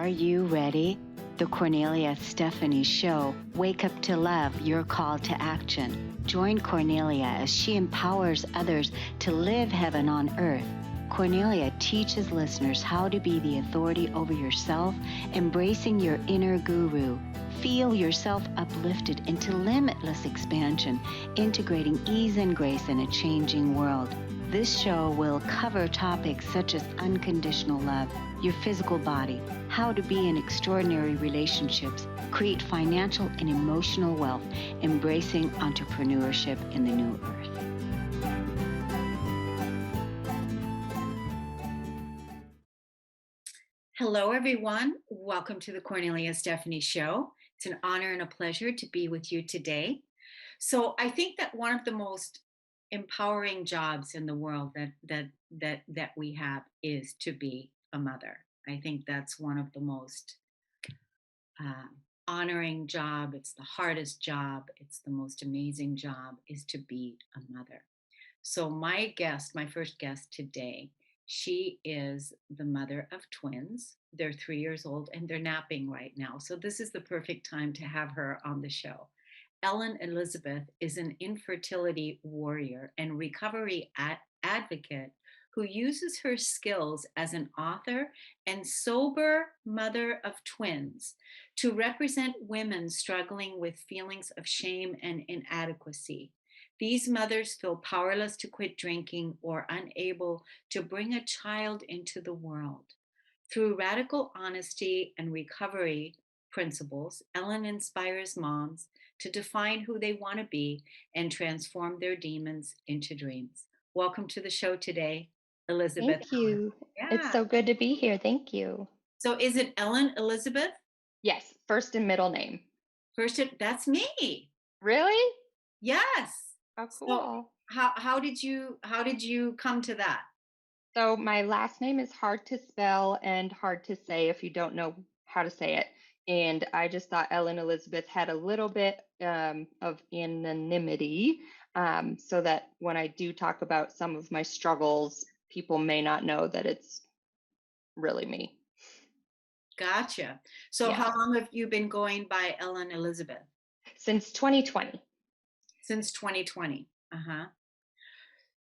Are you ready? The Kornelia Stephanie Show. Wake up to love, your call to action. Join Kornelia as she empowers others to live heaven on earth. Kornelia teaches listeners how to be the authority over yourself, embracing your inner guru. Feel yourself uplifted into limitless expansion, integrating ease and grace in a changing world. This show will cover topics such as unconditional love, your physical body, how to be in extraordinary relationships, create financial and emotional wealth, embracing entrepreneurship in the new earth. Hello, everyone. Welcome to the Kornelia Stephanie Show. It's an honor and a pleasure to be with you today. So I think that one of the most empowering jobs in the world that we have is to be a mother. I think that's one of the most honoring job. It's the hardest job. It's the most amazing job is to be a mother. So my first guest today, she is the mother of twins. They're 3 years old and they're napping right now. So this is the perfect time to have her on the show. Ellen Elizabeth is an infertility warrior and recovery advocate who uses her skills as an author and sober mother of twins to represent women struggling with feelings of shame and inadequacy. These mothers feel powerless to quit drinking or unable to bring a child into the world. Through radical honesty and recovery principles, Ellen inspires moms to define who they want to be and transform their demons into dreams. Welcome to the show today, Elizabeth. Thank you. It's Yeah. so good to be here. Thank you. So is it Ellen Elizabeth? Yes, first and middle name. That's me. Really? Yes. Oh, So cool. how did you come to that? So my last name is hard to spell and hard to say if you don't know how to say it. And I just thought Ellen Elizabeth had a little bit of anonymity, so that when I do talk about some of my struggles, people may not know that it's really me. Gotcha. So Yeah, how long have you been going by Ellen Elizabeth? since 2020. Since 2020. Uh-huh.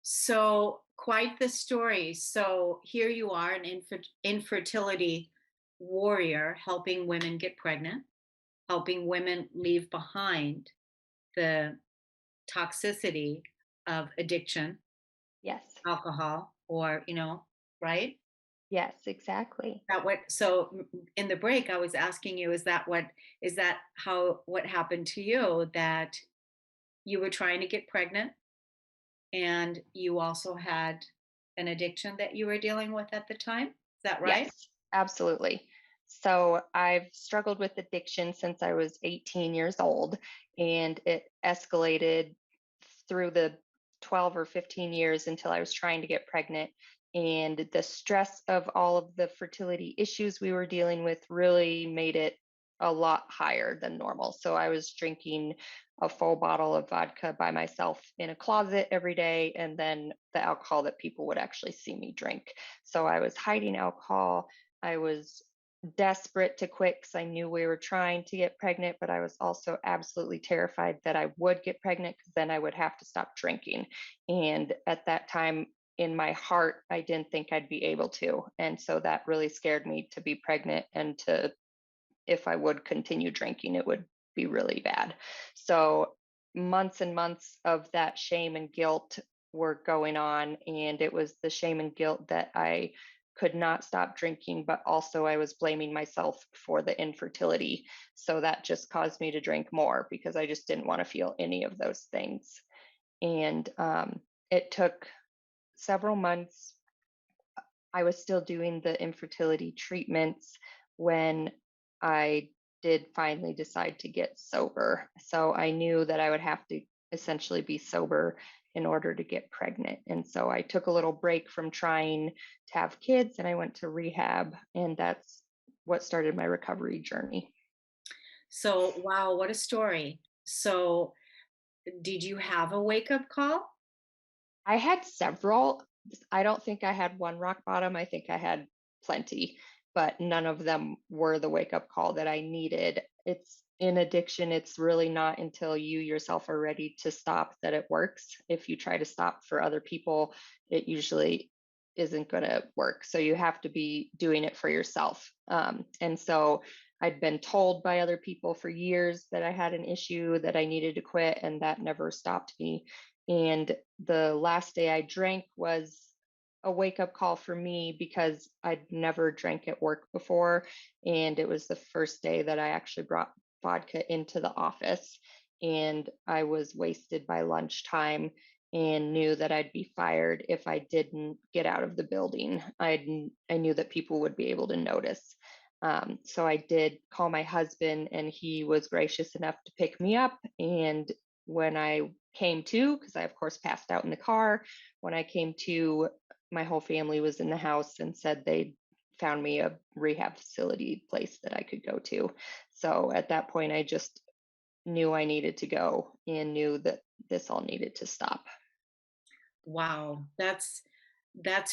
So quite the story. So here you are, an infertility warrior, helping women get pregnant, helping women leave behind the toxicity of addiction, Yes, alcohol, or, right? yes, exactly. In the break, I was asking you, is that what happened to you, that you were trying to get pregnant and you also had an addiction that you were dealing with at the time? Is that right? Yes, absolutely. So I've struggled with addiction since I was 18 years old, and it escalated through the 12 or 15 years until I was trying to get pregnant. And the stress of all of the fertility issues we were dealing with really made it a lot higher than normal. So I was drinking a full bottle of vodka by myself in a closet every day, and then the alcohol that people would actually see me drink. So I was hiding alcohol. I was desperate to quit because I knew we were trying to get pregnant, but I was also absolutely terrified that I would get pregnant because then I would have to stop drinking. And at that time, in my heart, I didn't think I'd be able to. And so that really scared me to be pregnant and to, if I would continue drinking, it would be really bad. So months and months of that shame and guilt were going on. And it was the shame and guilt that I could not stop drinking, but also I was blaming myself for the infertility. So that just caused me to drink more because I just didn't want to feel any of those things. And it took several months. I was still doing the infertility treatments when I did finally decide to get sober. So I knew that I would have to essentially be sober in order to get pregnant. And so I took a little break from trying to have kids and I went to rehab. And that's what started my recovery journey. So, wow, what a story. So, did you have a wake up call? I had several. I don't think I had one rock bottom. I think I had plenty. but none of them were the wake up call that I needed. It's in addiction, it's really not until you yourself are ready to stop that it works. If you try to stop for other people, it usually isn't going to work. So you have to be doing it for yourself. And so I'd been told by other people for years that I had an issue, that I needed to quit, and that never stopped me. And the last day I drank was a wake up call for me because I'd never drank at work before. And it was the first day that I actually brought vodka into the office. And I was wasted by lunchtime and knew that I'd be fired if I didn't get out of the building. I knew that people would be able to notice. So I did call my husband, and he was gracious enough to pick me up. And when I came to, because I, of course, passed out in the car, when I came to, my whole family was in the house and said they found me a rehab facility place that I could go to. So at that point, I just knew I needed to go and knew that this all needed to stop. Wow, that's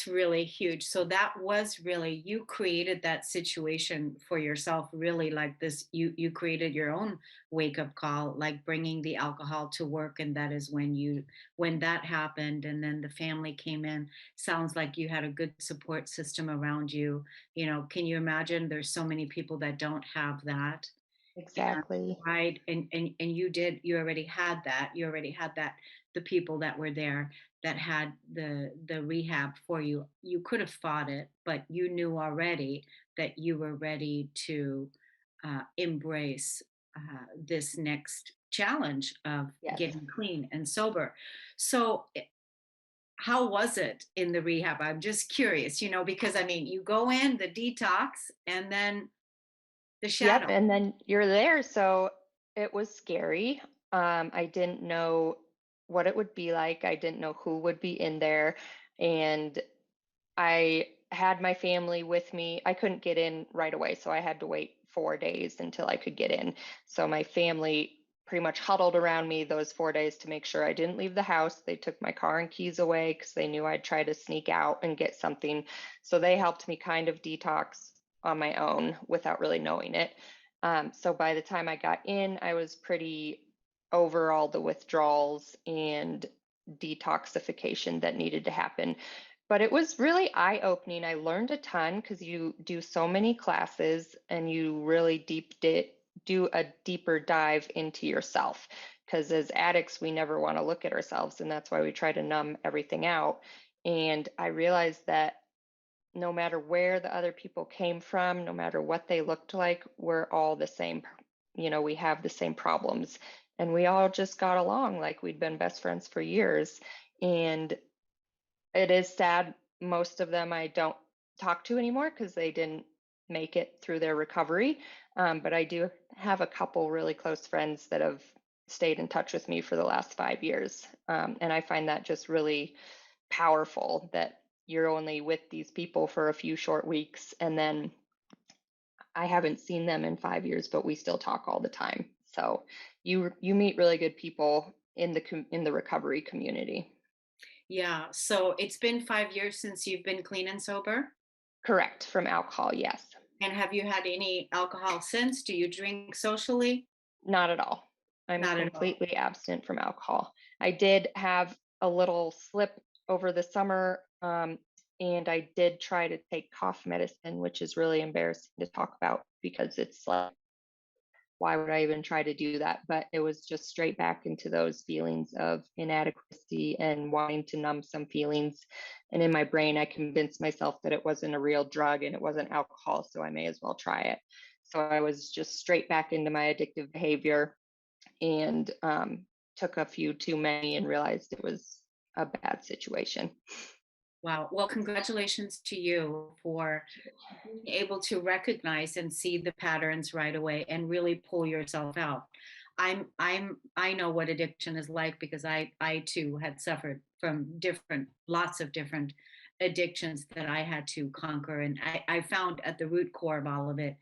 really huge. So that was really, you created that situation for yourself, really, like this, you created your own wake up call, like bringing the alcohol to work, and that is when that happened, and then the family came in. Sounds like you had a good support system around you. Can you imagine, there's so many people that don't have that. And Exactly. right, and you already had that. You already had that, the people that were there that had the rehab for you. You could have fought it, but you knew already that you were ready to embrace this next challenge of Yes. getting clean and sober. So, how was it in the rehab? I'm just curious, because I mean, you go in the detox and then the Yep, shadow. and then you're there, so it was scary. I didn't know what it would be like. I didn't know who would be in there, and I had my family with me. I couldn't get in right away, so I had to wait 4 days until I could get in. So my family pretty much huddled around me those 4 days to make sure I didn't leave the house. They took my car and keys away because they knew I'd try to sneak out and get something. So they helped me kind of detox on my own without really knowing it. So by the time I got in, I was pretty over all the withdrawals and detoxification that needed to happen, but it was really eye-opening. I learned a ton because you do so many classes and you really do a deeper dive into yourself. Because as addicts, we never want to look at ourselves, and that's why we try to numb everything out. And I realized that no matter where the other people came from, no matter what they looked like, we're all the same. We have the same problems, and we all just got along like we'd been best friends for years. And it is sad. Most of them I don't talk to anymore because they didn't make it through their recovery. But I do have a couple really close friends that have stayed in touch with me for the last 5 years. And I find that just really powerful that you're only with these people for a few short weeks, and then I haven't seen them in 5 years, but we still talk all the time. So you meet really good people in in the recovery community. Yeah. So it's been 5 years since you've been clean and sober. Correct, from alcohol, yes. And have you had any alcohol since? Do you drink socially? Not at all. I'm Not at all. completely abstinent from alcohol. I did have a little slip over the summer, and I did try to take cough medicine, which is really embarrassing to talk about because it's like, why would I even try to do that? But it was just straight back into those feelings of inadequacy and wanting to numb some feelings. And in my brain, I convinced myself that it wasn't a real drug and it wasn't alcohol, so I may as well try it. So I was just straight back into my addictive behavior, and took a few too many and realized it was a bad situation. Wow. Well, congratulations to you for being able to recognize and see the patterns right away and really pull yourself out. I know what addiction is like because I too had suffered from lots of different addictions that I had to conquer. And I found at the root core of all of it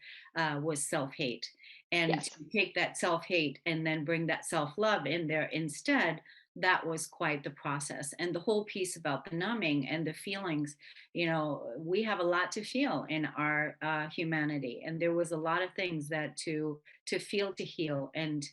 was self-hate. And Yes. to take that self-hate and then bring that self-love in there instead that was quite the process. And the whole piece about the numbing and the feelings, we have a lot to feel in our humanity, and there was a lot of things that to feel, to heal, and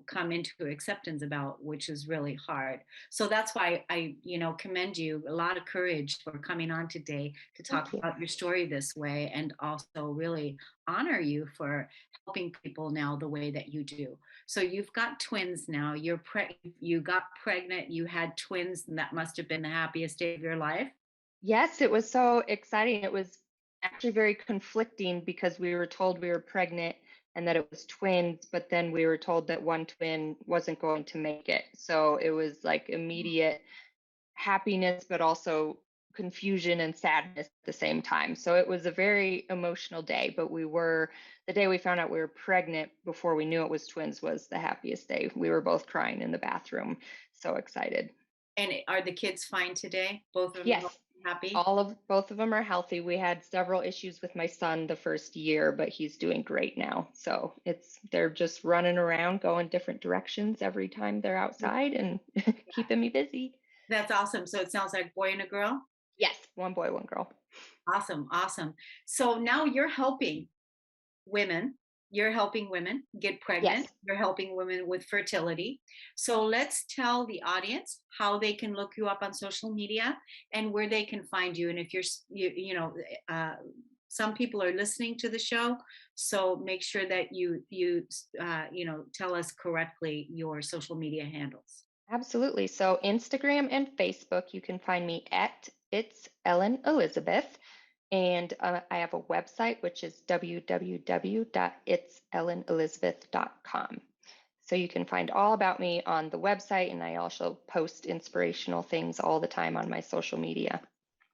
come into acceptance about, which is really hard. So that's why I commend you, a lot of courage for coming on today to talk Thank you. about your story this way, and also really honor you for helping people now the way that you do. So you've got twins now. You got pregnant, you had twins, and that must have been the happiest day of your life. Yes, it was so exciting. It was actually very conflicting because we were told we were pregnant and that it was twins, but then we were told that one twin wasn't going to make it. So it was like immediate happiness, but also confusion and sadness at the same time. So it was a very emotional day, but the day we found out we were pregnant before we knew it was twins was the happiest day. We were both crying in the bathroom, so excited. And are the kids fine today? Both of them Yes, happy? all of both of them are healthy. We had several issues with my son the first year, but he's doing great now. So they're just running around going different directions every time they're outside and keeping me busy. That's awesome. So it sounds like boy and a girl. Yes, one boy, one girl. Awesome, awesome. So now women, you're helping women get pregnant, Yes. you're helping women with fertility. So let's tell the audience how they can look you up on social media and where they can find you. And if uh, some people are listening to the show, so make sure that you tell us correctly your social media handles. Absolutely. So Instagram and Facebook, you can find me at It's Ellen Elizabeth. And I have a website, which is www.itsellenelizabeth.com. So you can find all about me on the website, and I also post inspirational things all the time on my social media.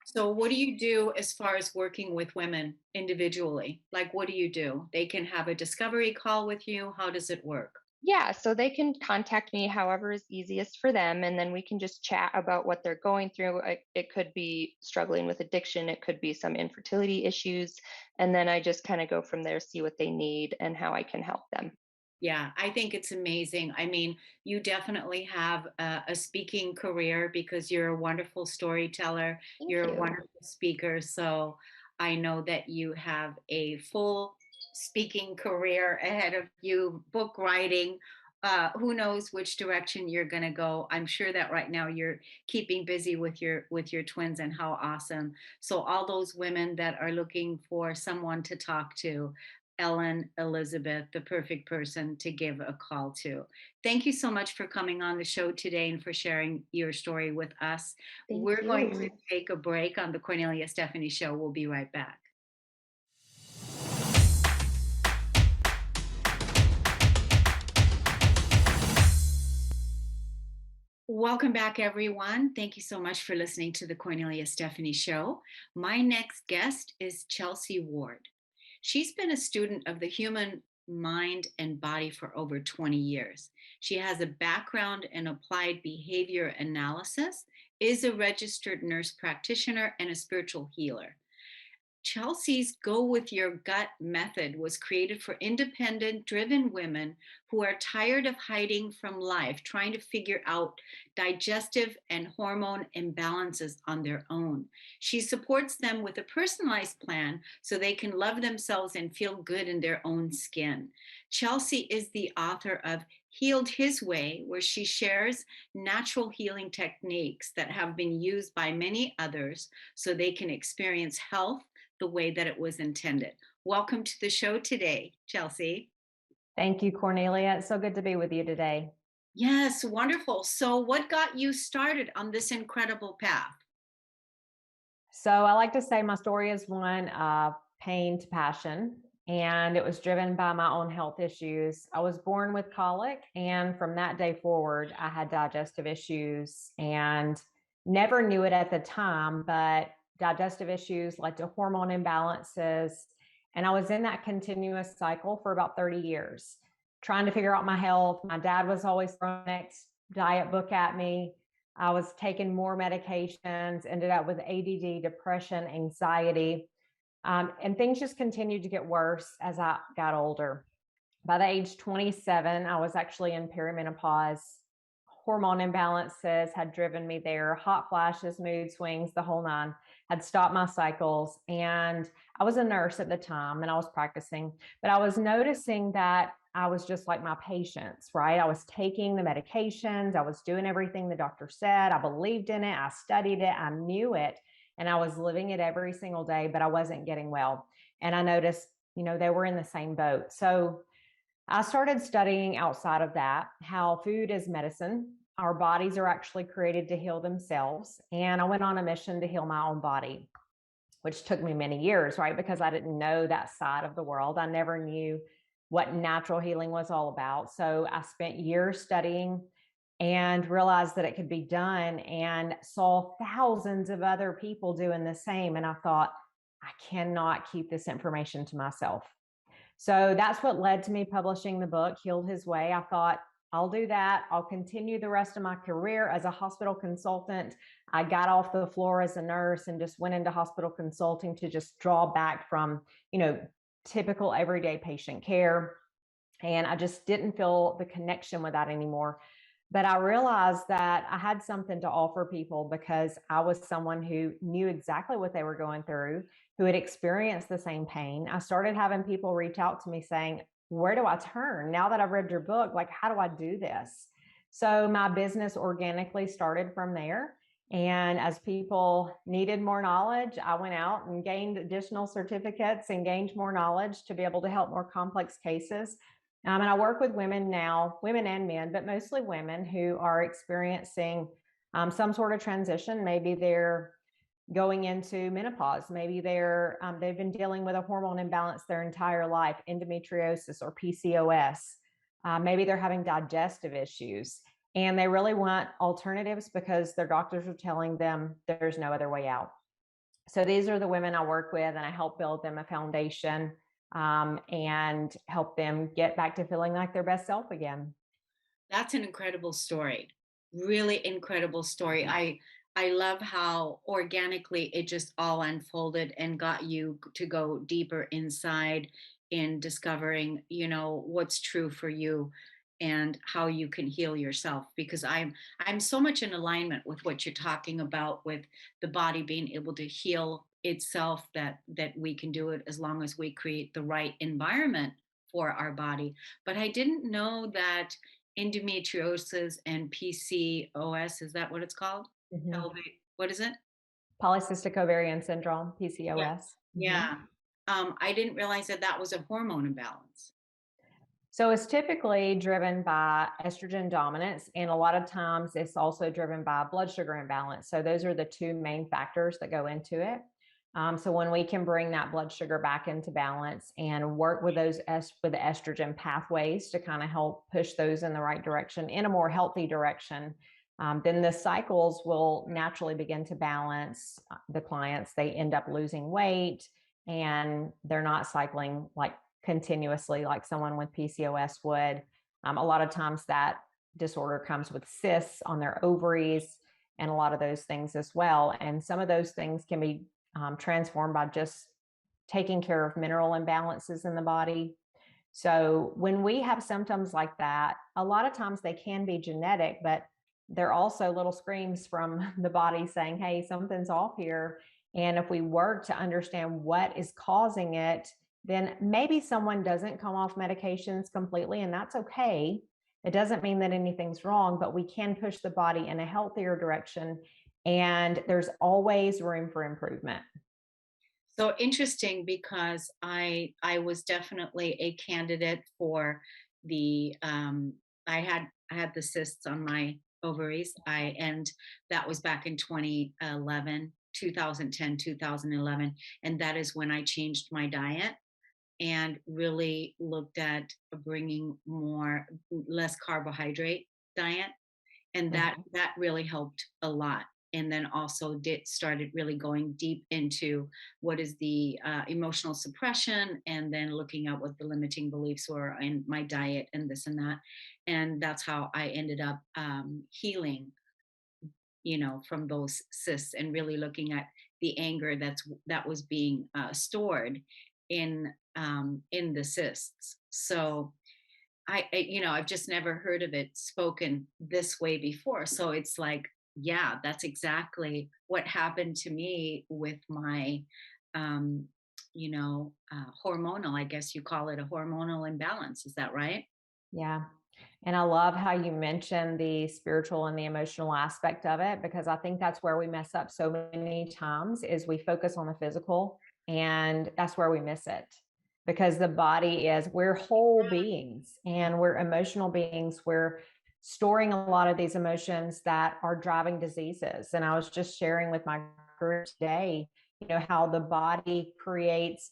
So what do you do as far as working with women individually? Like, what do you do? They can have a discovery call with you. How does it work? Yeah, so they can contact me however is easiest for them, and then we can just chat about what they're going through. It could be struggling with addiction, it could be some infertility issues, and then I just kind of go from there, see what they need and how I can help them. Yeah, I think it's amazing. I mean, you definitely have a speaking career because you're a wonderful storyteller, Thank you're a you. wonderful speaker. So I know that you have a full speaking career ahead of you, book writing. Who knows which direction you're going to go? I'm sure that right now you're keeping busy with your twins, and how awesome. So all those women that are looking for someone to talk to, Ellen Elizabeth, the perfect person to give a call to. Thank you so much for coming on the show today and for sharing your story with us. Thank We're going to you. take a break on the Cornelia Stephanie Show. We'll be right back. Welcome back, everyone. Thank you so much for listening to the Cornelia Stephanie Show. My next guest is Chelsie Ward. She's been a student of the human mind and body for over 20 years. She has a background in applied behavior analysis, is a registered nurse practitioner, and a spiritual healer. Chelsea's Go With Your Gut method was created for independent, driven women who are tired of hiding from life, trying to figure out digestive and hormone imbalances on their own. She supports them with a personalized plan so they can love themselves and feel good in their own skin. Chelsie is the author of Healed His Way, where she shares natural healing techniques that have been used by many others so they can experience health the way that it was intended. Welcome to the show today, Chelsie. Thank you, Cornelia. It's so good to be with you today. Yes, wonderful. So, what got you started on this incredible path? So I like to say my story is one of pain to passion, and it was driven by my own health issues. I was born with colic, and from that day forward, I had digestive issues and never knew it at the time, but digestive issues led to hormone imbalances. And I was in that continuous cycle for about 30 years, trying to figure out my health. My dad was always throwing the next diet book at me. I was taking more medications, ended up with ADD, depression, anxiety, and things just continued to get worse as I got older. By the age 27, I was actually in perimenopause, hormone imbalances had driven me there, hot flashes, mood swings, the whole nine, had stopped my cycles. And I was a nurse at the time and I was practicing, but I was noticing that I was just like my patients, right? I was taking the medications, I was doing everything the doctor said, I believed in it, I studied it, I knew it, and I was living it every single day, but I wasn't getting well. And I noticed, they were in the same boat. So I started studying outside of that, how food is medicine. Our bodies are actually created to heal themselves. And I went on a mission to heal my own body, which took me many years, right? Because I didn't know that side of the world. I never knew what natural healing was all about. So I spent years studying and realized that it could be done and saw thousands of other people doing the same. And I thought, I cannot keep this information to myself. So that's what led to me publishing the book, Healed His Way. I thought, I'll do that. I'll continue the rest of my career as a hospital consultant. I got off the floor as a nurse and just went into hospital consulting to just draw back from, typical everyday patient care. And I just didn't feel the connection with that anymore. But I realized that I had something to offer people because I was someone who knew exactly what they were going through, who had experienced the same pain. I started having people reach out to me saying, where do I turn? Now that I've read your book, like, how do I do this? So my business organically started from there. And as people needed more knowledge, I went out and gained additional certificates and gained more knowledge to be able to help more complex cases. And I work with women now, women and men, but mostly women who are experiencing some sort of transition. Maybe they're going into menopause. Maybe they've been dealing with a hormone imbalance their entire life, endometriosis or PCOS. Maybe they're having digestive issues and they really want alternatives because their doctors are telling them there's no other way out. So these are the women I work with, and I help build them a foundation and help them get back to feeling like their best self again. That's an incredible story. Really incredible story. I love how organically it just all unfolded and got you to go deeper inside in discovering, what's true for you and how you can heal yourself, because I'm so much in alignment with what you're talking about, with the body being able to heal itself, that we can do it as long as we create the right environment for our body. But I didn't know that endometriosis and PCOS, is that what it's called? Mhm. What is it? Polycystic ovarian syndrome, Yeah. PCOS. Mhm. Yeah. I didn't realize that that was a hormone imbalance. So it's typically driven by estrogen dominance, and a lot of times it's also driven by blood sugar imbalance. So those are the two main factors that go into it. So when we can bring that blood sugar back into balance and work with with the estrogen pathways to kind of help push those in the right direction, in a more healthy direction, then the cycles will naturally begin to balance. The clients, they end up losing weight and they're not cycling like continuously like someone with PCOS would. A lot of times that disorder comes with cysts on their ovaries and a lot of those things as well. And some of those things can be transformed by just taking care of mineral imbalances in the body. So when we have symptoms like that, a lot of times they can be genetic, but they're also little screams from the body saying, hey, something's off here. And if we work to understand what is causing it, then maybe someone doesn't come off medications completely, and that's okay. It doesn't mean that anything's wrong, but we can push the body in a healthier direction. And there's always room for improvement. So interesting, because I was definitely a candidate for the I had the cysts on my ovaries. And that was back in 2011, 2010, 2011, and that is when I changed my diet and really looked at bringing less carbohydrate diet, and that really helped a lot. And then also did started really going deep into what is the emotional suppression, and then looking at what the limiting beliefs were in my diet and this and that. And that's how I ended up healing, from those cysts, and really looking at the anger that was being stored in the cysts. So I've just never heard of it spoken this way before. So it's like, yeah, that's exactly what happened to me with my, um, hormonal, I guess you call it a hormonal imbalance. Is that right? Yeah. And I love how you mentioned the spiritual and the emotional aspect of it, because I think that's where we mess up so many times is we focus on the physical, and that's where we miss it. Because the body is, we're whole beings and we're emotional beings. We're storing a lot of these emotions that are driving diseases. And I was just sharing with my group today, how the body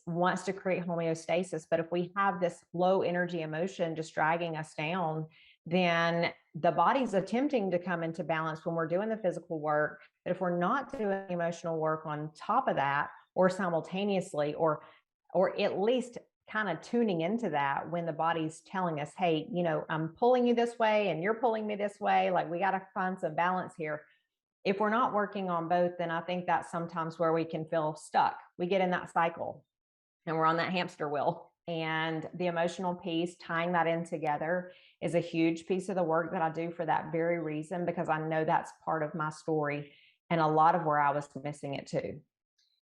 wants to create homeostasis, but if we have this low energy emotion just dragging us down, then the body's attempting to come into balance when we're doing the physical work. But if we're not doing emotional work on top of that, or simultaneously, or at least kind of tuning into that when the body's telling us, hey, I'm pulling you this way and you're pulling me this way, like we got to find some balance here. If we're not working on both, then I think that's sometimes where we can feel stuck. We get in that cycle and we're on that hamster wheel. And the emotional piece, tying that in together, is a huge piece of the work that I do for that very reason, because I know that's part of my story and a lot of where I was missing it too.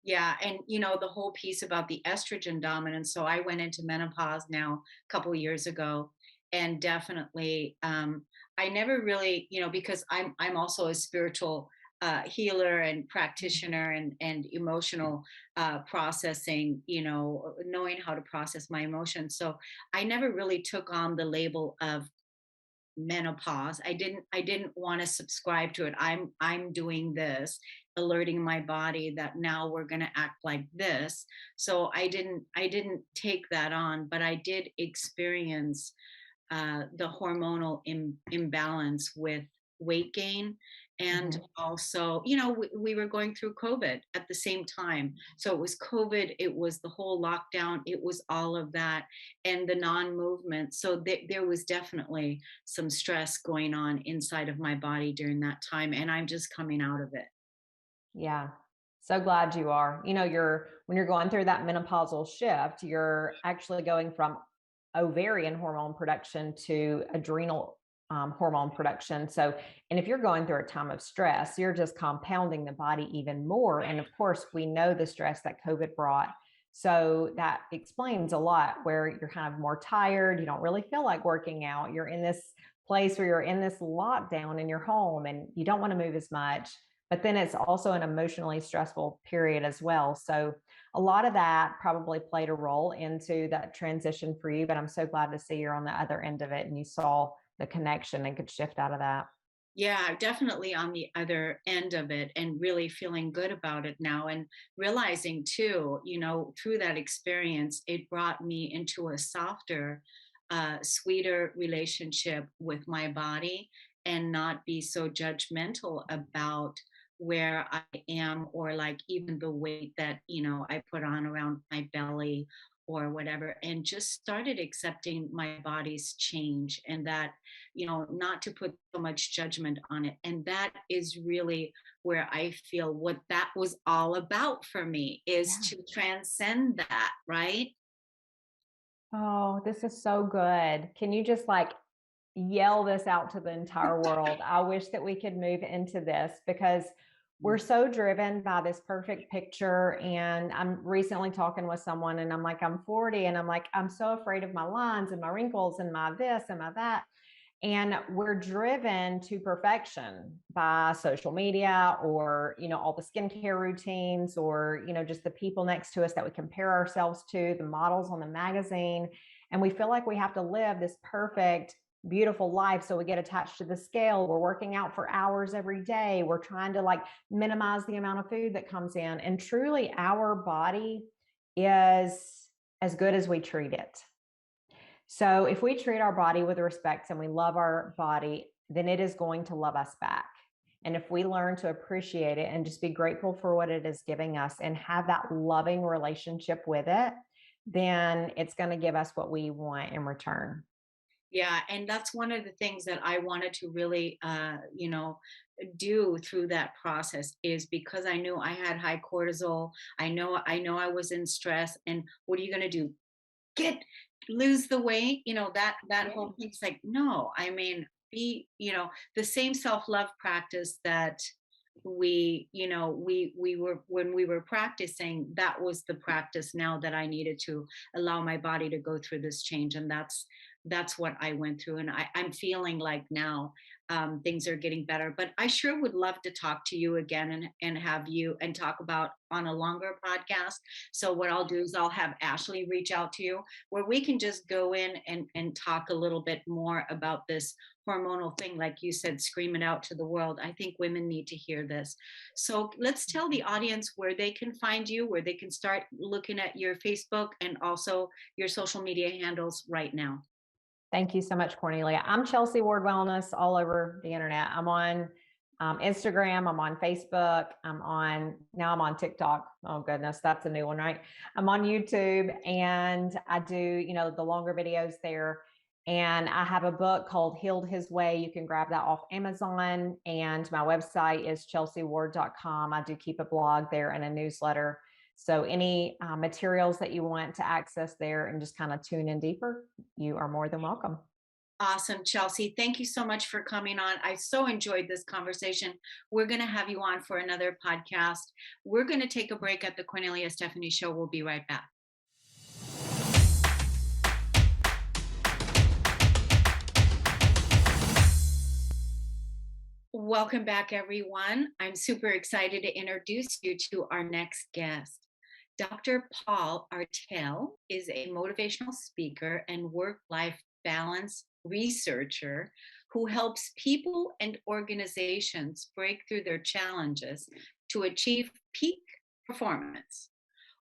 Yeah, and the whole piece about the estrogen dominance. So I went into menopause now a couple years ago, and definitely, I never really, because I'm also a spiritual healer and practitioner, and emotional processing, knowing how to process my emotions. So I never really took on the label of menopause. I didn't want to subscribe to it. I'm doing this, alerting my body that now we're going to act like this. So I didn't take that on, but I did experience the hormonal imbalance with weight gain. And Mhm. also, we were going through COVID at the same time. So it was COVID, it was the whole lockdown, it was all of that, and the non movement. So there was definitely some stress going on inside of my body during that time. And I'm just coming out of it. Yeah. So glad you are. When you're going through that menopausal shift, you're actually going from ovarian hormone production to adrenal hormone production. So, and if you're going through a time of stress, you're just compounding the body even more. And of course, we know the stress that COVID brought. So that explains a lot where you're kind of more tired. You don't really feel like working out. You're in this place where you're in this lockdown in your home and you don't want to move as much, but then it's also an emotionally stressful period as well. So a lot of that probably played a role into that transition for you, but I'm so glad to see you're on the other end of it and you saw the connection and could shift out of that. Yeah, definitely on the other end of it, and really feeling good about it now, and realizing too, through that experience, it brought me into a softer, sweeter relationship with my body, and not be so judgmental about where I am, or like even the weight that, I put on around my belly or whatever, and just started accepting my body's change, and that, not to put so much judgment on it. And that is really where I feel what that was all about for me, is Yeah. to transcend that, right? Oh, this is so good. Can you just like yell this out to the entire world? I wish that we could move into this because we're so driven by this perfect picture. And I'm recently talking with someone and I'm like, I'm 40 and I'm like, I'm so afraid of my lines and my wrinkles and my this and my that. And we're driven to perfection by social media or, all the skincare routines or, just the people next to us that we compare ourselves to, the models on the magazine. And we feel like we have to live this perfect, beautiful life. So we get attached to the scale. We're working out for hours every day. We're trying to like minimize the amount of food that comes in. And truly, our body is as good as we treat it. So if we treat our body with respect and we love our body, then it is going to love us back. And if we learn to appreciate it and just be grateful for what it is giving us and have that loving relationship with it, then it's going to give us what we want in return. Yeah, and that's one of the things that I wanted to really, do through that process, is because I knew I had high cortisol. I know I was in stress, and what are you going to do? lose the weight, that Yeah. whole thing's like, no, I mean, be, the same self-love practice that we were when we were practicing, that was the practice now that I needed to allow my body to go through this change. And that's what I went through. And I'm feeling like now things are getting better. But I sure would love to talk to you again and have you and talk about on a longer podcast. So what I'll do is I'll have Ashley reach out to you where we can just go in and talk a little bit more about this hormonal thing, like you said, scream it out to the world. I think women need to hear this. So let's tell the audience where they can find you, where they can start looking at your Facebook and also your social media handles right now. Thank you so much, Cornelia. I'm Chelsie Ward Wellness all over the internet. I'm on Instagram. I'm on Facebook. Now I'm on TikTok. Oh goodness, that's a new one, right? I'm on YouTube, and I do, the longer videos there. And I have a book called Healed His Way. You can grab that off Amazon. And my website is chelsieward.com. I do keep a blog there and a newsletter. So any materials that you want to access there and just kind of tune in deeper, you are more than welcome. Awesome, Chelsie. Thank you so much for coming on. I so enjoyed this conversation. We're going to have you on for another podcast. We're going to take a break at the Kornelia Stephanie Show. We'll be right back. Welcome back, everyone. I'm super excited to introduce you to our next guest. Dr. Paul Artale is a motivational speaker and work-life balance researcher who helps people and organizations break through their challenges to achieve peak performance.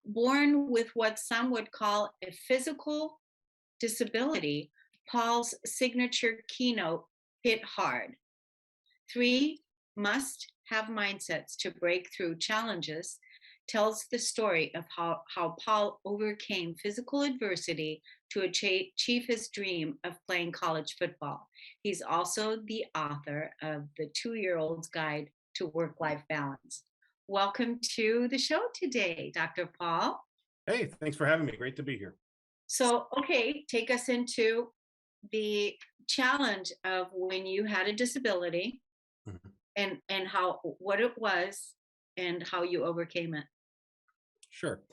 Born with what some would call a physical disability, Paul's signature keynote hit hard. 3 must have mindsets to break through challenges tells the story of how Paul overcame physical adversity to achieve his dream of playing college football. He's also the author of the 2-Year-Old's Guide to Work-Life Balance. Welcome to the show today, Dr. Paul. Hey, thanks for having me. Great to be here. So, okay, take us into the challenge of when you had a disability and what it was and how you overcame it. Sure.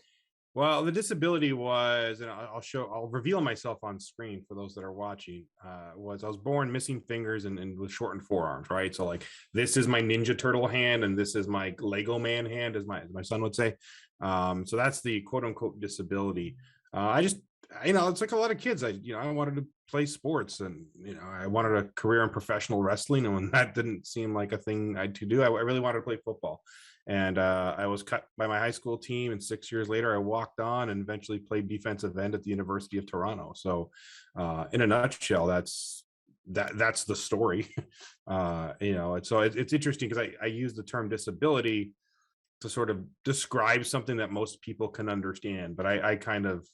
Well, the disability was, and I'll reveal myself on screen for those that are watching, I was born missing fingers and with shortened forearms, right? So like, this is my Ninja Turtle hand and this is my Lego man hand, as my son would say. So that's the quote unquote disability. I just, it's like a lot of kids. I wanted to play sports, and I wanted a career in professional wrestling, and when that didn't seem like a thing I had to do, I really wanted to play football. And I was cut by my high school team, and 6 years later, I walked on and eventually played defensive end at the University of Toronto. So, in a nutshell, that's the story. So it's interesting because I use the term disability to sort of describe something that most people can understand, but I kind of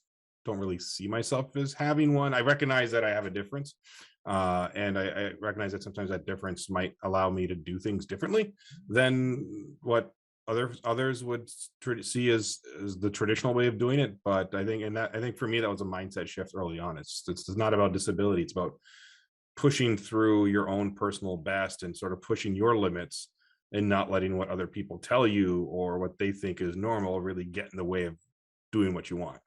don't really see myself as having one. I recognize that I have a difference, and I recognize that sometimes that difference might allow me to do things differently than what others would see as the traditional way of doing it. But I think for me, that was a mindset shift early on. It's not about disability. It's about pushing through your own personal best and sort of pushing your limits and not letting what other people tell you or what they think is normal really get in the way of doing what you want.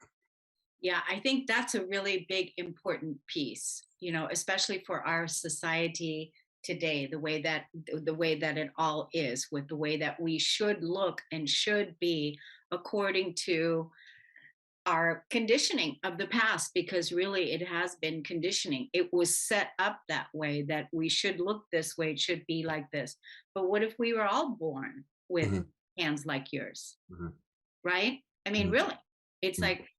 Yeah, I think that's a really big, important piece, especially for our society today, the way that it all is, with the way that we should look and should be according to our conditioning of the past, because really it has been conditioning. It was set up that way, that we should look this way, it should be like this. But what if we were all born with Mhm. hands like yours? Mhm. Right? I mean, Mhm. really, it's Mhm. like,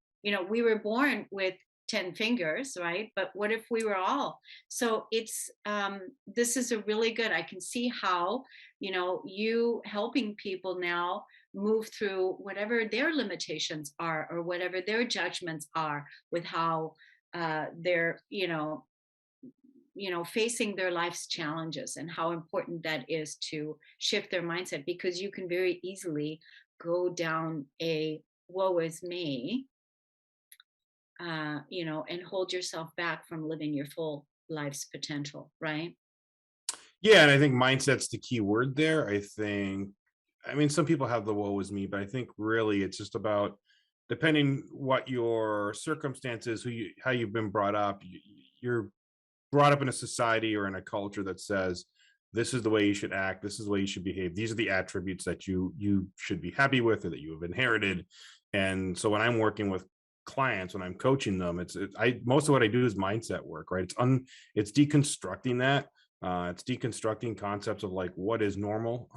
we were born with 10 fingers, right? But what if we were all? So this is a really good, I can see how, you helping people now move through whatever their limitations are or whatever their judgments are with how they're, facing their life's challenges, and how important that is to shift their mindset, because you can very easily go down a woe is me and hold yourself back from living your full life's potential, right? Yeah, and I think mindset's the key word there. I mean, some people have the woe is me, but I think really it's just about depending what your circumstances, how you've been brought up. You're brought up in a society or in a culture that says this is the way you should act, this is the way you should behave, these are the attributes that you should be happy with or that you have inherited. And so when I'm working with clients, when I'm coaching them, I most of what I do is mindset work, right? It's deconstructing that. It's deconstructing concepts of like what is normal,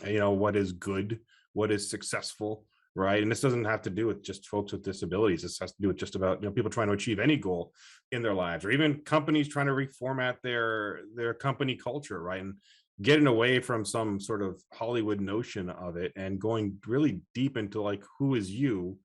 what is good, what is successful, right? And this doesn't have to do with just folks with disabilities. This has to do with just about people trying to achieve any goal in their lives, or even companies trying to reformat their company culture, right? And getting away from some sort of Hollywood notion of it and going really deep into like who is you,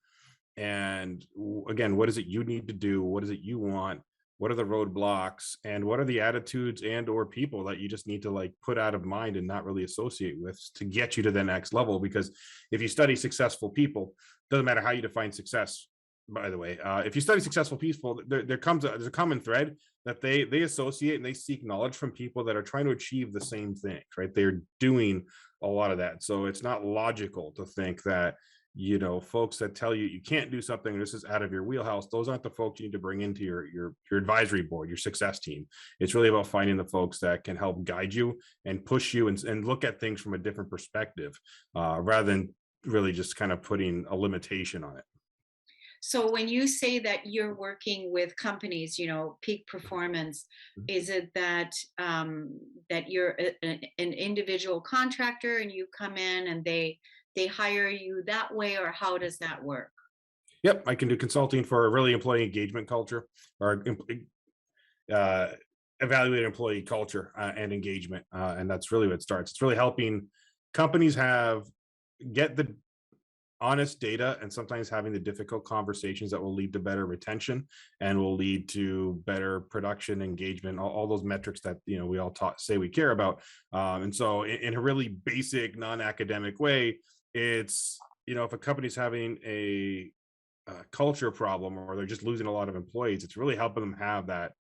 and again, what is it you need to do, what is it you want, what are the roadblocks, and what are the attitudes and or people that you just need to like put out of mind and not really associate with to get you to the next level. Because if you study successful people, doesn't matter how you define success, by the way, if you study successful people, there's a common thread that they associate and they seek knowledge from people that are trying to achieve the same things, right? They're doing a lot of that. So it's not logical to think that folks that tell you you can't do something, this is out of your wheelhouse, those aren't the folks you need to bring into your advisory board, your success team. It's really about finding the folks that can help guide you and push you and look at things from a different perspective, rather than really just kind of putting a limitation on it. So when you say that you're working with companies, peak performance, is it that that you're an individual contractor and you come in and they hire you that way, or how does that work? Yep, I can do consulting for a really employee engagement culture, or uh, evaluate employee culture and engagement, and that's really what it starts. It's really helping companies get the honest data and sometimes having the difficult conversations that will lead to better retention and will lead to better production engagement, all those metrics that we all say we care about. And so in a really basic non-academic way, it's if a company's having a culture problem or they're just losing a lot of employees, it's really helping them have that.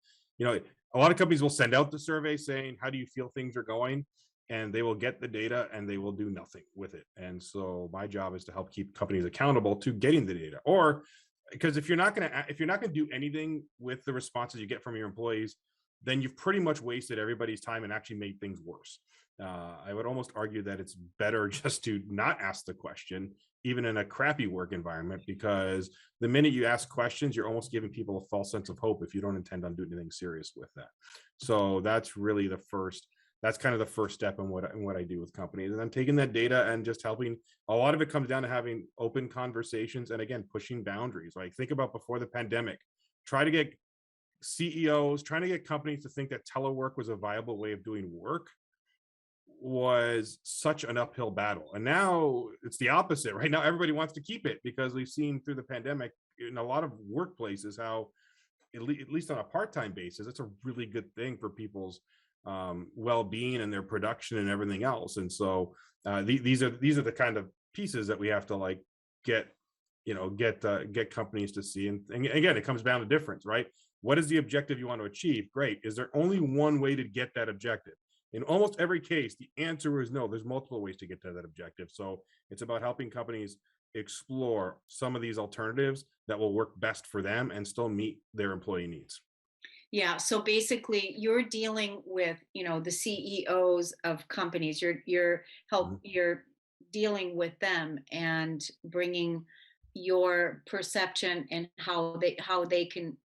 A lot of companies will send out the survey saying, how do you feel things are going? And they will get the data and they will do nothing with it. And so my job is to help keep companies accountable to getting the data. Or because if you're not going to do anything with the responses you get from your employees, then you've pretty much wasted everybody's time and actually made things worse. I would almost argue that it's better just to not ask the question, even in a crappy work environment, because the minute you ask questions, you're almost giving people a false sense of hope if you don't intend on doing anything serious with that. So that's kind of the first step in what I do with companies. And then taking that data and just helping. A lot of it comes down to having open conversations and again, pushing boundaries. Like think about before the pandemic, try to get CEOs, trying to get companies to think that telework was a viable way of doing work was such an uphill battle. And now it's the opposite. Right now, everybody wants to keep it because we've seen through the pandemic in a lot of workplaces how, at least on a part-time basis, it's a really good thing for people's well-being and their production and everything else. And so these are the kind of pieces that we have to like get companies to see. And again, it comes down to difference, right? What is the objective you want to achieve? Great. Is there only one way to get that objective? In almost every case, the answer is no. There's multiple ways to get to that objective. So it's about helping companies explore some of these alternatives that will work best for them and still meet their employee needs. Yeah, so basically you're dealing with, the CEOs of companies. Mhm. You're dealing with them and bringing your perception and how they can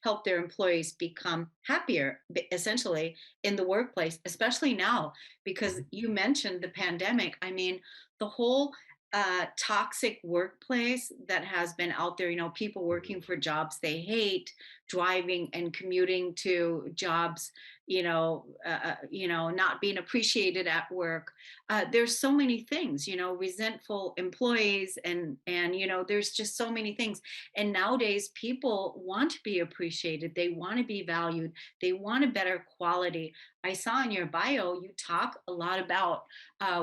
help their employees become happier, essentially in the workplace, especially now because Mhm. you mentioned the pandemic. I mean, the whole toxic workplace that has been out there, people working for jobs they hate, driving and commuting to jobs, not being appreciated at work. There's so many things, resentful employees, and there's just so many things. And nowadays, people want to be appreciated. They want to be valued. They want a better quality. I saw in your bio you talk a lot about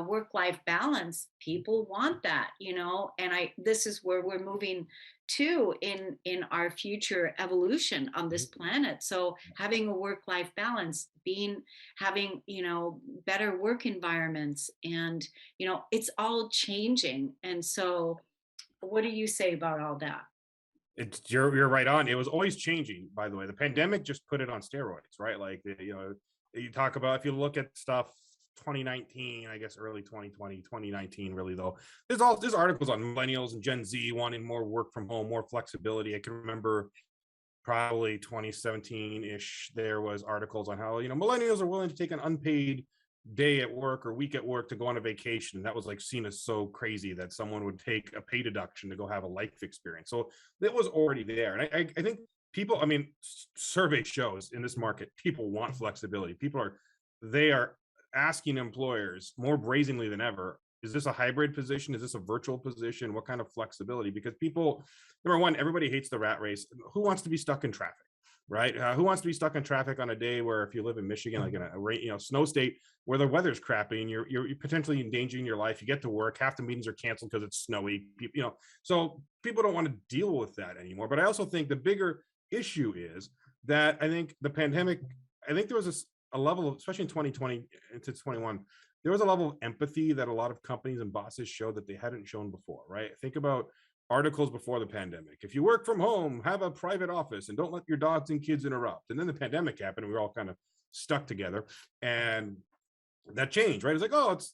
work-life balance. People want that, and I this is where we're moving too in our future evolution on this planet. So having a work-life balance, having, better work environments, and, it's all changing. And so what do you say about all that? You're right on. It was always changing, by the way. The pandemic just put it on steroids, right? Like, you talk about, if you look at stuff 2019, I guess early 2020, 2019, really though, there's articles on millennials and Gen Z wanting more work from home, more flexibility. I can remember probably 2017-ish, there was articles on how, millennials are willing to take an unpaid day at work or week at work to go on a vacation. And that was like seen as so crazy that someone would take a pay deduction to go have a life experience. So it was already there. And I think people, survey shows in this market, people want flexibility. They are asking employers more brazenly than ever, is this a hybrid position? Is this a virtual position? What kind of flexibility? Because people, number one, everybody hates the rat race. Who wants to be stuck in traffic, right? Who wants to be stuck in traffic on a day where, if you live in Michigan, like in a rain, snow state, where the weather's crappy and you're potentially endangering your life. You get to work, half the meetings are canceled because it's snowy. So people don't want to deal with that anymore. But I also think the bigger issue is that I think the pandemic. I think there was a level of, especially in 2020 into 21, there was a level of empathy that a lot of companies and bosses showed that they hadn't shown before, right? Think about articles before the pandemic. If you work from home, have a private office and don't let your dogs and kids interrupt. And then the pandemic happened and we were all kind of stuck together. And that changed, right? It's like, oh, it's,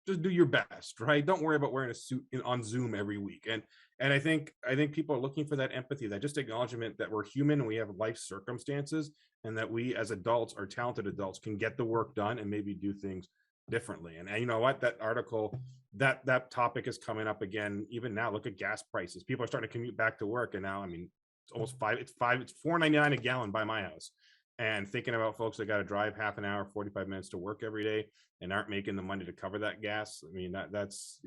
just do your best, right? Don't worry about wearing a suit on Zoom every week. And I think people are looking for that empathy, that just acknowledgement that we're human and we have life circumstances, and that we as adults, or talented adults, can get the work done and maybe do things differently. And you know what? That article, that topic is coming up again. Even now, look at gas prices. People are starting to commute back to work, and now, it's almost it's $4.99 a gallon by my house. And thinking about folks that got to drive half an hour, 45 minutes to work every day and aren't making the money to cover that gas. That's,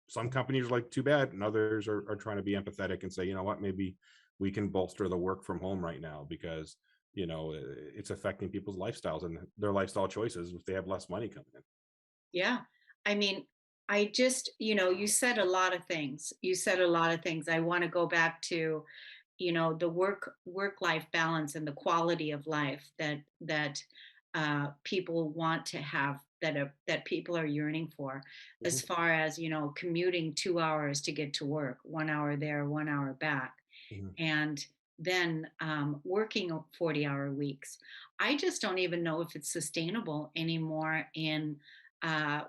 some companies are like, too bad. And others are trying to be empathetic and say, you know what, maybe we can bolster the work from home right now, because, it's affecting people's lifestyles and their lifestyle choices if they have less money coming in. Yeah. I just, you said a lot of things. I want to go back to, the work life balance and the quality of life that people want to have, that people are yearning for, as Mhm. far as, commuting 2 hours to get to work, 1 hour there, 1 hour back, Mhm. and then working 40-hour weeks. I just don't even know if it's sustainable anymore in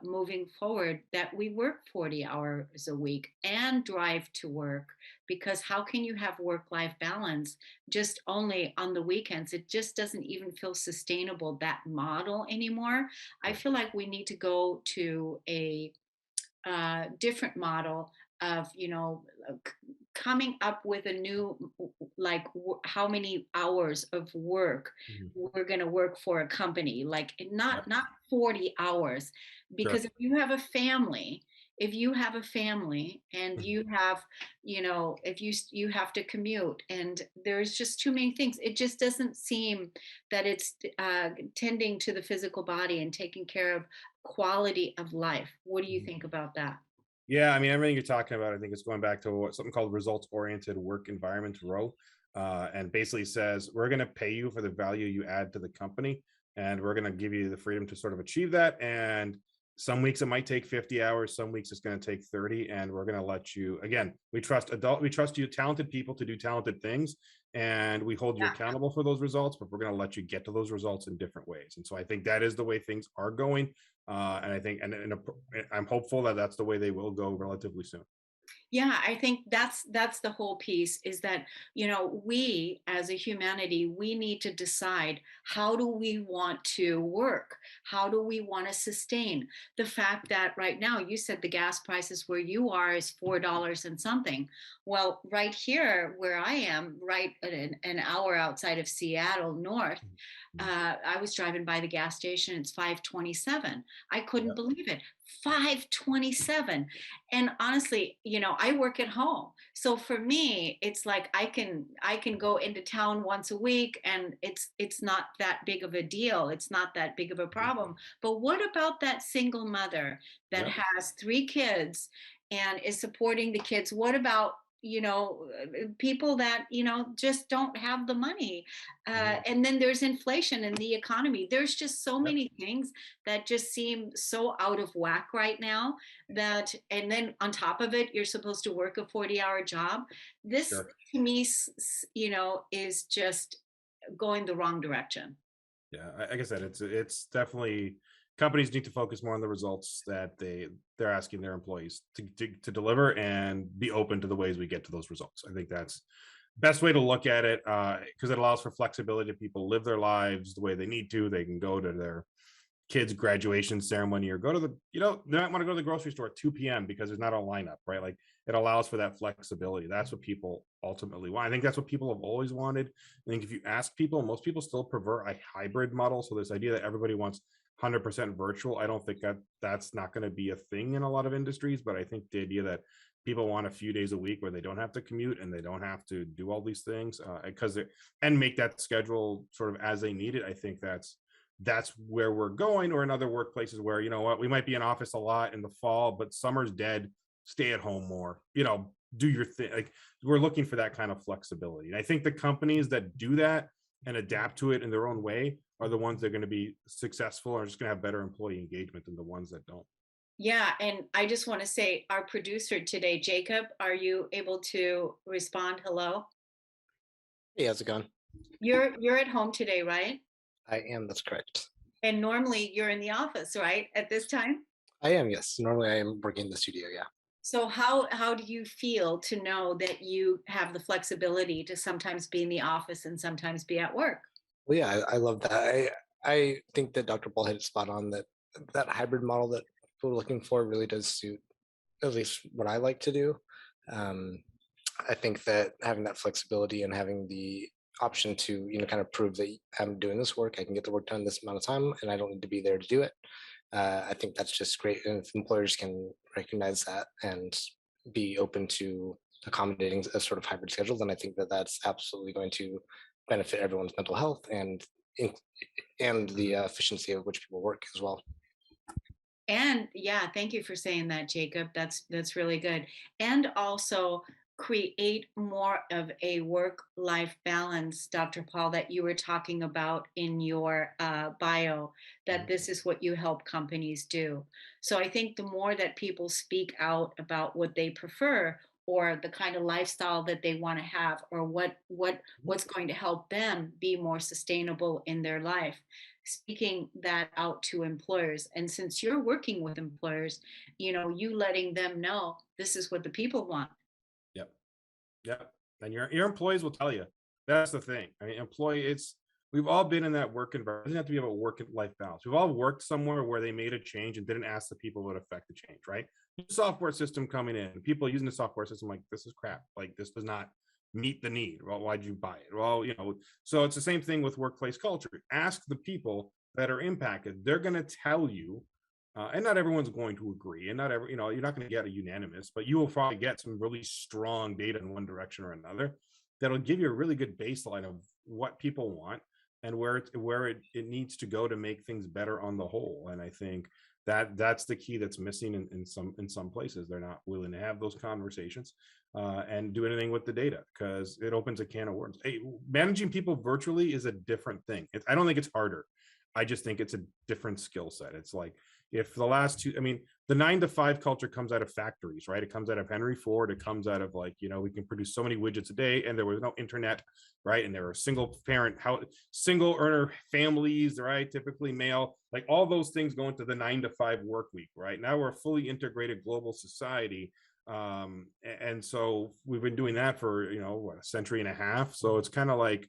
moving forward, that we work 40 hours a week and drive to work. Because how can you have work life balance just only on the weekends? It just doesn't even feel sustainable, that model anymore. I Right. feel like we need to go to a different model of, coming up with a new, like, how many hours of work Mhm. we're going to work for a company, like, Yep. not 40 hours. Sure. Because if you have a family and Mhm. you have, if you have to commute, and there's just too many things, it just doesn't seem that it's tending to the physical body and taking care of quality of life. What do you Mhm. think about that? Yeah, everything you're talking about, I think it's going back to something called results-oriented work environment, ROW, and basically says we're going to pay you for the value you add to the company, and we're going to give you the freedom to sort of achieve that. And some weeks it might take 50 hours, some weeks it's going to take 30, and we're going to let you. Again, we trust you, talented people, to do talented things, and we hold you accountable for those results. But we're going to let you get to those results in different ways. And so I think that is the way things are going. And I think, and I'm hopeful that that's the way they will go relatively soon. Yeah, I think that's the whole piece, is that, we as a humanity, we need to decide, how do we want to work? How do we want to sustain the fact that right now, you said the gas prices where you are is $4 and something. Well, right here where I am, right an hour outside of Seattle north, Mhm. I was driving by the gas station. It's 527. I couldn't Yep. believe it. 527. And honestly, I work at home. So for me, it's like I can go into town once a week, and it's not that big of a deal. It's not that big of a Mhm. problem. But what about that single mother that Yep. has 3 kids and is supporting the kids? What about, people that just don't have the money. Mhm. And then there's inflation in the economy. There's just so Yep. many things that just seem so out of whack right now, that and then on top of it you're supposed to work a 40-hour job. This Sure. to me is just going the wrong direction. Yeah, like I said, it's definitely companies need to focus more on the results that they're asking their employees to deliver, and be open to the ways we get to those results. I think that's best way to look at it, because it allows for flexibility to people live their lives the way they need to. They can go to their kids' graduation ceremony, or go to they might want to go to the grocery store at 2 p.m. because there's not a lineup, right? Like, it allows for that flexibility. That's what people ultimately want. I think that's what people have always wanted. I think if you ask people, most people still prefer a hybrid model. So this idea that everybody wants 100% virtual, I don't think that's not going to be a thing in a lot of industries. But I think the idea that people want a few days a week where they don't have to commute and they don't have to do all these things, because and make that schedule sort of as they need it, I think that's where we're going. Or in other workplaces where, you know what, we might be in office a lot in the fall, but summer's dead, stay at home more, do your thing. Like, we're looking for that kind of flexibility. And I think the companies that do that and adapt to it in their own way are the ones that are going to be successful, or just going to have better employee engagement than the ones that don't. Yeah, and I just want to say, our producer today, Jacob, are you able to respond? Hello. Hey, how's it going? You're at home today, right? I am, that's correct. And normally you're in the office, right, at this time? I am, yes. Normally I am working in the studio, yeah. So how do you feel to know that you have the flexibility to sometimes be in the office and sometimes be at work? Well, yeah, I love that. I think that Dr. Paul hit it spot on, that that hybrid model that people are looking for really does suit at least what I like to do. Um, I think that having that flexibility and having the option to, kind of prove that I'm doing this work, I can get the work done this amount of time, and I don't need to be there to do it. I think that's just great. And if employers can recognize that and be open to accommodating a sort of hybrid schedule, then I think that that's absolutely going to benefit everyone's mental health in- and the efficiency of which people work as well. And yeah, thank you for saying that, Jacob. That's really good. And also create more of a work-life balance, Dr. Paul, that you were talking about in your bio, that this is what you help companies do. So I think the more that people speak out about what they prefer, or the kind of lifestyle that they want to have, or what's going to help them be more sustainable in their life, speaking that out to employers. And since you're working with employers, you letting them know this is what the people want. Yep. Yep. And your employees will tell you. That's the thing. I mean, we've all been in that work environment. It doesn't have to be about work and life balance. We've all worked somewhere where they made a change and didn't ask the people what affect the change, right? New software system coming in, people using the software system like, this is crap. Like, this does not meet the need. Well, why'd you buy it? Well, so it's the same thing with workplace culture. Ask the people that are impacted. They're going to tell you, and not everyone's going to agree, and you're not going to get a unanimous, but you will probably get some really strong data in one direction or another that'll give you a really good baseline of what people want and where it needs to go to make things better on the whole. And I think that's the key that's missing in some places. They're not willing to have those conversations and do anything with the data, because it opens a can of worms. Hey, managing people virtually is a different thing. I don't think it's harder. I just think it's a different skill set. It's like, if the last two, I mean, the 9 to 5 culture comes out of factories, right? It comes out of Henry Ford. It comes out of, like, we can produce so many widgets a day, and there was no internet, right? And there were single earner families, right? Typically male, like, all those things go into the 9 to 5 work week, right? Now we're a fully integrated global society. And so we've been doing that for, what, a century and a half. So it's kind of like,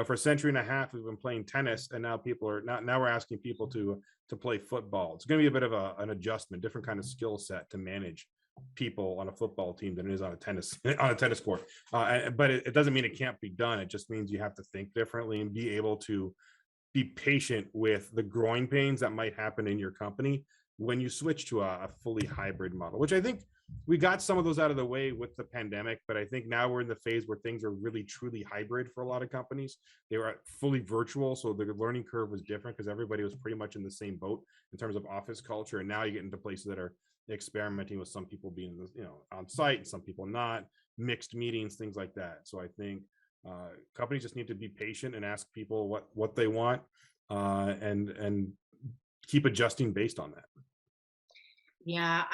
for a century and a half, we've been playing tennis, and now we're asking people to play football. It's going to be a bit of an adjustment, different kind of skill set to manage people on a football team than it is on a tennis court. But it doesn't mean it can't be done. It just means you have to think differently and be able to be patient with the growing pains that might happen in your company when you switch to a fully hybrid model, which I think we got some of those out of the way with the pandemic. But I think now we're in the phase where things are really truly hybrid for a lot of companies. They were fully virtual, so the learning curve was different because everybody was pretty much in the same boat in terms of office culture. And now you get into places that are experimenting with some people being on site and some people not. mixed meetings, things like that. So I think companies just need to be patient and ask people what they want, and keep adjusting based on that. Yeah,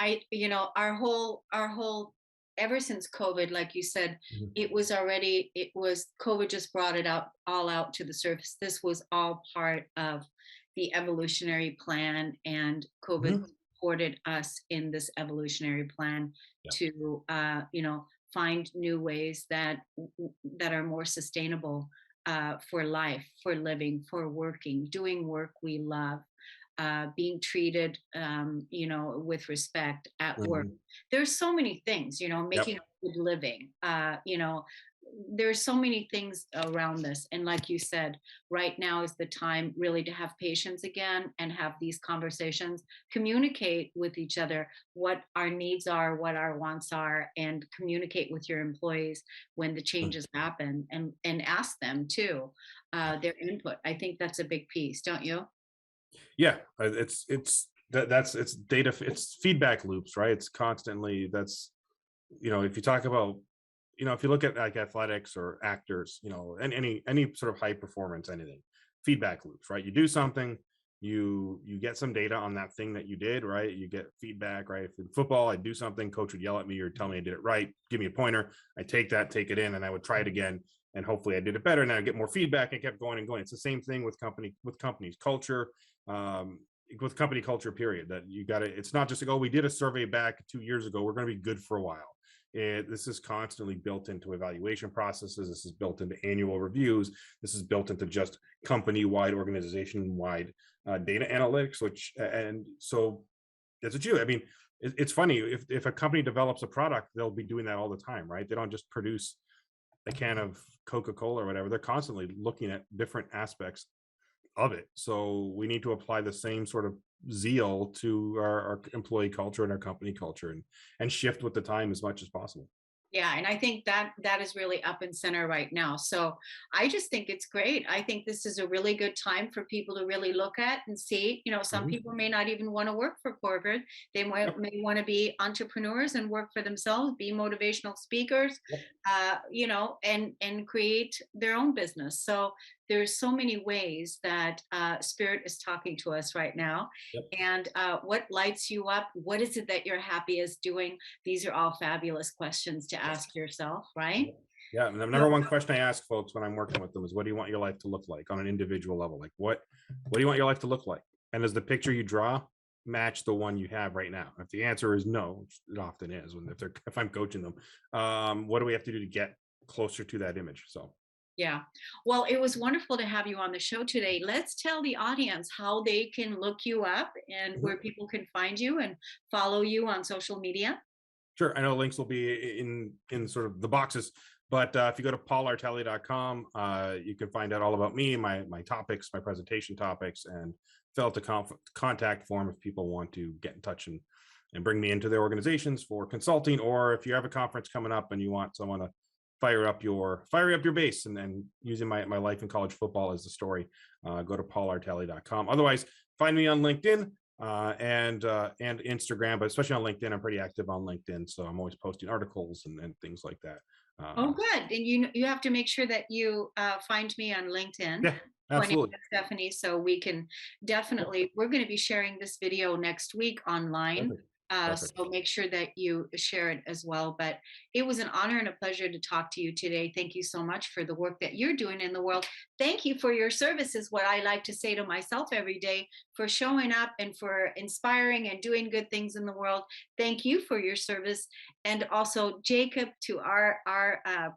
our whole ever since COVID, like you said, Mhm. it was COVID just brought it all out to the surface. This was all part of the evolutionary plan, and COVID Mhm. supported us in this evolutionary plan Yeah. to find new ways that are more sustainable for life, for living, for working, doing work we love, being treated, with respect at work. Mhm. There's so many things, Yep. making a good living. There's so many things around this, and like you said, right now is the time really to have patience again and have these conversations, communicate with each other what our needs are, what our wants are, and communicate with your employees when the changes happen, and ask them too, their input. I think that's a big piece, don't you? Yeah, it's data, it's feedback loops, right? It's constantly, that's, if you talk about, if you look at like athletics or actors, and any sort of high performance, anything, feedback loops, right? You do something, you get some data on that thing that you did, right? You get feedback, right? If in football I do something, coach would yell at me or tell me I did it right, give me a pointer, I take it in, and I would try it again, and hopefully I did it better, and I get more feedback, and kept going and going. It's the same thing with companies culture, um with company culture, period. That you got to, it's not just like, oh, we did a survey back 2 years ago, we're going to be good for a while. This is constantly built into evaluation processes. This is built into annual reviews. This is built into just company-wide, organization-wide data analytics. And so that's what I mean. It's funny, if a company develops a product, they'll be doing that all the time, right? They don't just produce a can of Coca-Cola or whatever. They're constantly looking at different aspects of it. So we need to apply the same sort of zeal to our employee culture and our company culture, and shift with the time as much as possible. Yeah, and I think that is really up and center right now. So I just think it's great. I think this is a really good time for people to really look at and see. Some Mhm. people may not even want to work for corporate. They Yep. may want to be entrepreneurs and work for themselves, be motivational speakers, Yep. and create their own business. So there's so many ways that Spirit is talking to us right now. Yep. And what lights you up? What is it that you're happiest doing? These are all fabulous questions to ask yourself, right? Yeah, and the number one question I ask folks when I'm working with them is, what do you want your life to look like on an individual level? Like, what do you want your life to look like? And does the picture you draw match the one you have right now? If the answer is no, which it often is, if I'm coaching them, what do we have to do to get closer to that image? So Yeah. Well, it was wonderful to have you on the show today. Let's tell the audience how they can look you up and where people can find you and follow you on social media. sure, I know links will be in sort of the boxes, but if you go to paulartale.com, you can find out all about me, my topics, my presentation topics, and fill out the contact form if people want to get in touch and bring me into their organizations for consulting, or if you have a conference coming up and you want someone to fire up your base, and then using my life in college football as the story, go to paulartale.com. Otherwise, find me on LinkedIn and Instagram, but especially on LinkedIn. I'm pretty active on LinkedIn, so I'm always posting articles and things like that. Oh, good. And you have to make sure that you find me on LinkedIn. Yeah, absolutely. Kornelia Stephanie, so we can definitely, we're going to be sharing this video next week online. Perfect. Perfect. So make sure that you share it as well. But it was an honor and a pleasure to talk to you today. Thank you so much for the work that you're doing in the world. Thank you for your service, is what I like to say to myself every day, for showing up and for inspiring and doing good things in the world. Thank you for your service. And also Jacob, to our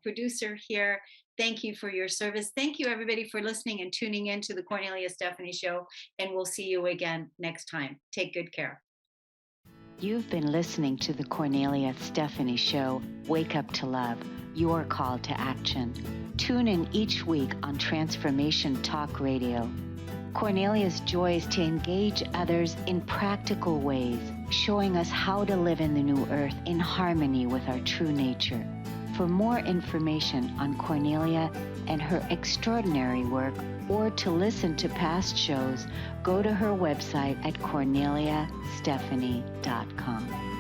producer here, thank you for your service. Thank you, everybody, for listening and tuning in to the Kornelia Stephanie Show. And we'll see you again next time. Take good care. You've been listening to the Kornelia Stephanie Show, Wake Up to Love, your call to action. Tune in each week on Transformation Talk Radio. Kornelia's joy is to engage others in practical ways, showing us how to live in the new earth in harmony with our true nature. For more information on Kornelia and her extraordinary work, or to listen to past shows, go to her website at korneliastephanie.com.